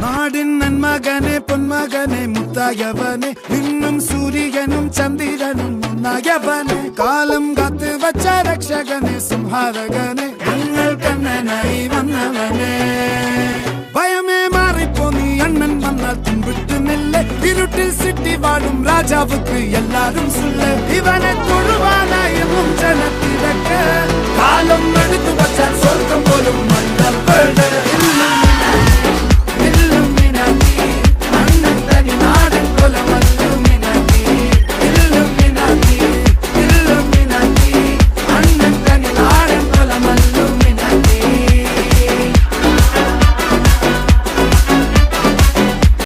നാടിൻ നന്മകനെ പൊന്മകനെ മുത്തായവനെ ഇന്നും സൂര്യനും ചന്ദ്രനും ഒന്നായവനെ കാലം കാത്ത് വച്ച രക്ഷകനെ സംഹാരകനെ ഞങ്ങൾ കണ്ണനായി വന്നവനെ ഭയമേ മാറിപ്പോ നീ അണ്ണൻ വന്നാൽ തുമ്പിട്ട് നില്ല ഇരുട്ടിൽ സിറ്റി വാഴും രാജാവുക്ക് എല്ലാരും സുല്ല ഇവനെ തൊഴുവാനായെന്നും ജനത്തിരക്ക് കാലം എടുത്തു വച്ചാൽ സ്വർഗം പോലും മണ്ണ